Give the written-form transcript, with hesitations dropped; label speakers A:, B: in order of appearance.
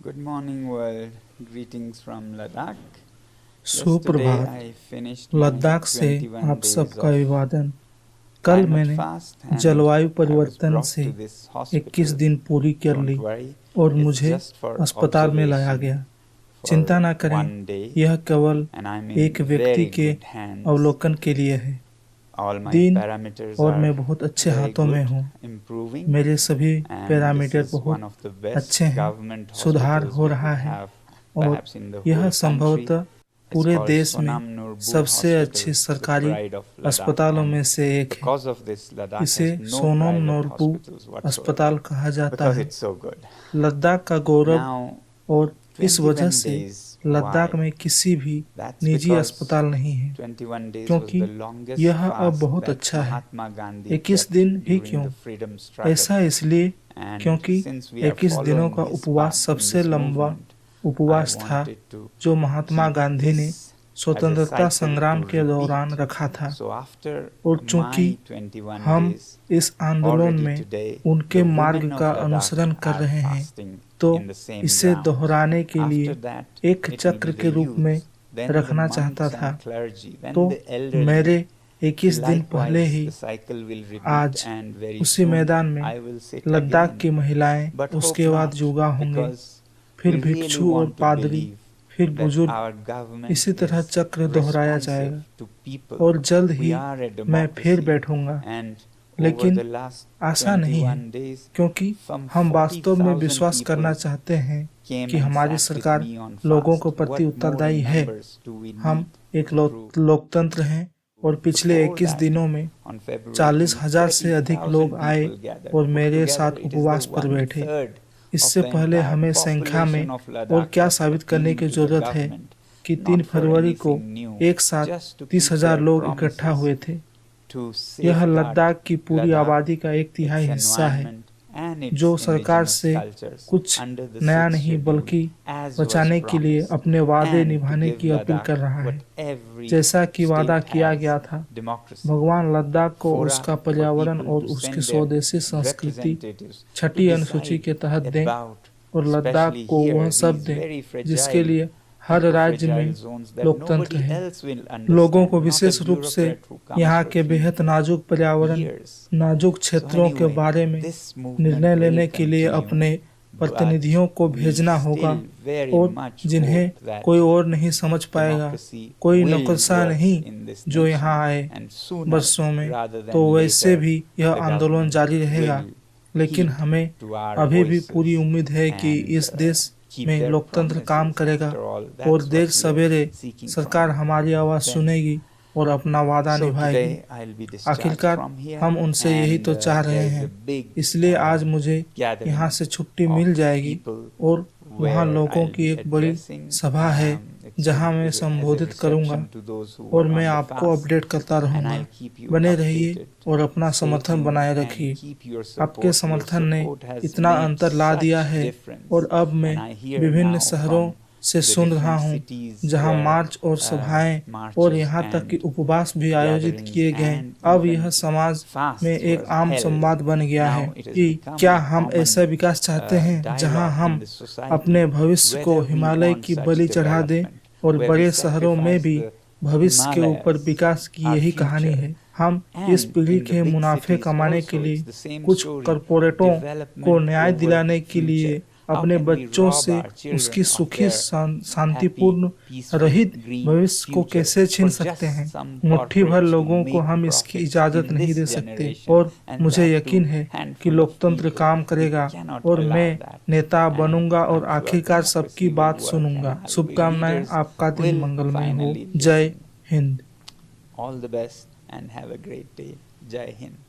A: Good morning world. Greetings from Ladakh.
B: सुप्रभात।
A: Yesterday I finished my
B: Ladakh से
A: 21
B: आप
A: days
B: सबका
A: of
B: अभिवादन। कल
A: climate
B: मैंने
A: fast and
B: जलवायु
A: I was
B: परिवर्तन
A: brought
B: से
A: to this
B: 21
A: hospital.
B: दिन पूरी कर
A: Don't
B: ली
A: worry,
B: और
A: it's
B: मुझे
A: just for
B: अस्पताल में लाया
A: observation
B: गया।
A: for
B: चिंता न करें,
A: one day
B: यह केवल
A: and I'm in
B: एक व्यक्ति
A: very
B: के
A: good hands.
B: अवलोकन के लिए है।
A: All my
B: दिन
A: parameters
B: और
A: are
B: मैं बहुत अच्छे
A: very
B: हाथों में
A: good,
B: हूँ।
A: improving,
B: मेरे सभी
A: and this
B: पैरामीटर
A: is
B: बहुत
A: one of the best
B: अच्छे हैं।
A: government
B: सुधार
A: hospitals
B: हो
A: we
B: रहा
A: could
B: है
A: have
B: और
A: perhaps in the
B: यह
A: whole country.
B: संभवतः
A: It's
B: पूरे
A: called
B: देश में
A: Sonam Nurbu
B: सबसे
A: Hospital,
B: अच्छे
A: the
B: सरकारी
A: pride of Ladakh,
B: अस्पतालों में
A: and
B: से एक है।
A: because of this Ladakh
B: इसे
A: has no
B: Sonam
A: private
B: Norbu
A: hospitals whatsoever
B: अस्पताल कहा जाता
A: because
B: है।
A: it's so good.
B: लद्दाख का गौरव
A: Now
B: और इस वजह
A: 21
B: से
A: days,
B: लद्दाख
A: why?
B: में किसी भी
A: That's
B: निजी
A: because
B: अस्पताल नहीं है,
A: 21 days was
B: क्योंकि
A: the longest
B: यह अब
A: fast
B: बहुत
A: that
B: अच्छा है।
A: Mahatma Gandhi
B: 21
A: kept
B: दिन ही
A: during
B: क्यों?
A: the freedom struggle.
B: ऐसा इसलिए
A: And
B: क्योंकि
A: since we are
B: 21 दिनों
A: following
B: का
A: his
B: उपवास
A: path in
B: सबसे
A: this
B: लंबा
A: movement,
B: उपवास
A: I
B: था
A: wanted to
B: जो महात्मा
A: keep
B: गांधी ने
A: this as a
B: स्वतंत्रता
A: cycle
B: संग्राम
A: to
B: के दौरान
A: repeat.
B: रखा था।
A: So after
B: और चूंकि
A: my 21
B: हम
A: days,
B: इस आंदोलन
A: already
B: में
A: today
B: उनके
A: the
B: मार्ग
A: women
B: का
A: of
B: अनुसरण
A: Ladakh
B: कर
A: are
B: रहे हैं,
A: fasting
B: तो
A: in the same
B: इसे
A: ground.
B: दोहराने के लिए
A: After that,
B: एक
A: it will
B: चक्र
A: be
B: के
A: the
B: रूप में
A: youth, then the
B: रखना चाहता
A: monks
B: था।
A: and clergy, then
B: तो
A: the elderly.
B: मेरे 21 दिन पहले
A: Likewise,
B: he
A: the cycle will repeat
B: आज
A: and very
B: उसी
A: soon
B: मैदान में
A: I will sit
B: Ladakh
A: again.
B: की महिलाएं,
A: But
B: उसके
A: hope
B: बाद
A: not,
B: जुगा होंगे,
A: because
B: फिर
A: we really
B: भिक्षु और
A: want to
B: पादरी,
A: believe
B: फिर
A: that
B: बुजुर्ग।
A: our government
B: इसी तरह
A: is
B: चक्र दोहराया
A: responsive
B: जाएगा
A: to people.
B: और जल्द
A: We
B: ही
A: are a
B: मैं फिर
A: democracy,
B: बैठूंगा।
A: and over
B: लेकिन
A: the last
B: आशा नहीं है,
A: 21 days,
B: क्योंकि
A: some
B: हम वास्तव में
A: 40,000
B: विश्वास करना
A: people
B: चाहते हैं
A: came
B: कि
A: and
B: हमारी
A: sat with
B: सरकार
A: me on
B: लोगों को
A: fast.
B: प्रति
A: What more
B: उत्तरदायी है।
A: numbers do we
B: हम
A: need
B: एक
A: to prove?
B: लोकतंत्र हैं और पिछले
A: Before
B: 21
A: that,
B: दिनों में
A: on February
B: 40,000 से अधिक
A: 30,000
B: लोग आए
A: people gathered.
B: और
A: Put
B: मेरे
A: together,
B: साथ
A: it is the
B: उपवास पर बैठे।
A: 1/3
B: इससे
A: of the
B: पहले
A: entire
B: हमें संख्या में
A: population of
B: और
A: Ladakh
B: क्या
A: was
B: साबित करने की
A: appealing to the
B: जरूरत है
A: government,
B: कि
A: not
B: 3
A: for
B: फरवरी को
A: anything new,
B: एक साथ
A: just to keep
B: 30,000
A: their
B: लोग इकट्ठा
A: promises
B: हुए थे।
A: to
B: यह
A: safeguard
B: लद्दाख की पूरी
A: Ladakh,
B: आबादी का 1/3
A: its
B: हिस्सा है,
A: environment and its
B: जो सरकार
A: indigenous
B: से
A: cultures
B: कुछ
A: under the
B: नया
A: 6th
B: नहीं
A: schedule,
B: बल्कि
A: as was
B: बचाने के लिए
A: promised,
B: अपने वादे
A: and to
B: निभाने
A: give
B: की अपील
A: Ladakh
B: कर रहा है।
A: what every
B: जैसा कि वादा
A: state
B: किया
A: has,
B: गया था,
A: democracy,
B: भगवान लद्दाख को
A: fora
B: उसका
A: for
B: पर्यावरण
A: people
B: और
A: to
B: उसकी
A: send their
B: स्वदेशी संस्कृति
A: representatives to
B: छठी अनुसूची
A: decide
B: के तहत दें
A: about,
B: और लद्दाख
A: especially
B: को
A: here,
B: वह सब
A: these
B: दें
A: very
B: जिसके
A: fragile,
B: लिए हर राज्य में
A: fragile zones that
B: लोकतंत्र
A: nobody
B: है।
A: else will
B: लोगों
A: understand,
B: को
A: not a
B: विशेष रूप से
A: bureaucrat who comes
B: यहाँ
A: for
B: के
A: few
B: बेहद नाजुक पर्यावरण,
A: years.
B: नाजुक
A: So
B: क्षेत्रों के
A: anyway,
B: बारे में
A: this movement
B: निर्णय
A: will
B: लेने के लिए
A: continue,
B: अपने
A: but
B: प्रतिनिधियों को
A: we
B: भेजना होगा
A: still very
B: और
A: much
B: जिन्हें
A: hope that
B: कोई और नहीं समझ पाएगा,
A: democracy
B: कोई
A: will
B: नौकरशाह
A: work
B: नहीं
A: in this
B: जो
A: nation,
B: यहाँ आए
A: and sooner
B: बरसों में,
A: rather than
B: तो वैसे
A: later
B: भी यह
A: the
B: आंदोलन
A: government
B: जारी रहेगा।
A: will
B: लेकिन
A: heed
B: हमें
A: to our
B: अभी भी पूरी
A: voices
B: उम्मीद है कि
A: and
B: इस देश
A: keep
B: में
A: their
B: लोकतंत्र काम
A: promises.
B: करेगा
A: After all,
B: और
A: that's what
B: there
A: we are
B: सवेरे
A: seeking
B: सरकार
A: from
B: हमारी आवाज़
A: them.
B: सुनेगी और अपना वादा
A: So
B: निभाएगी।
A: today I'll be discharged
B: आखिरकार
A: from here,
B: हम उनसे यही
A: and
B: तो चाह रहे
A: there is
B: हैं,
A: a big
B: इसलिए आज मुझे
A: gathering
B: यहाँ से छुट्टी
A: of
B: मिल जाएगी
A: people
B: और वहाँ
A: where
B: लोगों
A: I'll
B: की
A: be
B: एक बड़ी
A: addressing,
B: सभा है
A: it's
B: जहाँ मैं
A: as a
B: संबोधित करूँगा
A: reception to those who
B: और
A: are
B: मैं
A: on the
B: आपको
A: fast,
B: अपडेट करता
A: and
B: रहूँगा।
A: I'll keep you
B: बने रहिए
A: updated.
B: और अपना
A: Stay
B: समर्थन
A: tuned
B: बनाए
A: and
B: रखिए।
A: keep your
B: आपके
A: support. Your
B: समर्थन ने
A: support has
B: इतना
A: made
B: अंतर ला
A: such
B: दिया है
A: difference,
B: और अब मैं
A: and I hear
B: विभिन्न
A: now
B: शहरों
A: from
B: से
A: the
B: सुन रहा
A: different
B: हूँ
A: cities
B: जहाँ
A: where
B: मार्च और सभाएं और
A: marches
B: यहाँ तक कि
A: and
B: उपवास भी आयोजित
A: gatherings
B: किए गए।
A: and
B: अब
A: even
B: यह समाज
A: fasts
B: में एक
A: were
B: आम
A: held.
B: संवाद बन गया है
A: Now it has
B: कि
A: become
B: क्या
A: a
B: हम
A: common
B: ऐसा विकास चाहते हैं जहाँ
A: dialogue
B: हम
A: in the society
B: अपने भविष्य को
A: whether we
B: हिमालय
A: want
B: की
A: such
B: बलि चढ़ा दें
A: development,
B: और
A: where we
B: बड़े शहरों में
A: sacrifice
B: भी
A: the
B: भविष्य के ऊपर
A: Himalayas,
B: विकास की
A: our
B: यही कहानी
A: future,
B: है। हम
A: and
B: इस पीढ़ी
A: in the
B: के
A: big
B: मुनाफे
A: cities
B: कमाने के
A: also
B: लिए
A: it's the same
B: कुछ
A: story.
B: कॉरपोरेटों को
A: Development
B: न्याय
A: over
B: दिलाने के लिए
A: future. How
B: अपने
A: can we
B: बच्चों
A: rob
B: से
A: our children
B: उसकी
A: of
B: सुखी
A: their
B: शांतिपूर्ण
A: happy, peaceful,
B: रहित
A: green
B: भविष्य को
A: future
B: कैसे छीन
A: for
B: सकते
A: just
B: हैं।
A: some
B: मुट्ठी भर
A: corporates to
B: लोगों को
A: make
B: हम इसकी
A: profits
B: इजाज़त
A: in
B: नहीं
A: this
B: दे सकते
A: generation,
B: और
A: and
B: मुझे
A: that
B: यकीन
A: to
B: है
A: handful
B: कि
A: of
B: लोकतंत्र
A: people.
B: काम
A: We
B: करेगा
A: cannot
B: और
A: allow
B: मैं
A: that.
B: नेता
A: And
B: बनूंगा और
A: I'm sure
B: आखिरकार
A: democracy
B: सबकी
A: will
B: बात
A: work
B: सुनूंगा।
A: and our
B: शुभकामनाएं,
A: leaders
B: आपका दिन
A: will
B: मंगलमय हो।
A: finally
B: जय
A: listen.
B: Hind.
A: All the best and have a great day. Jai Hind.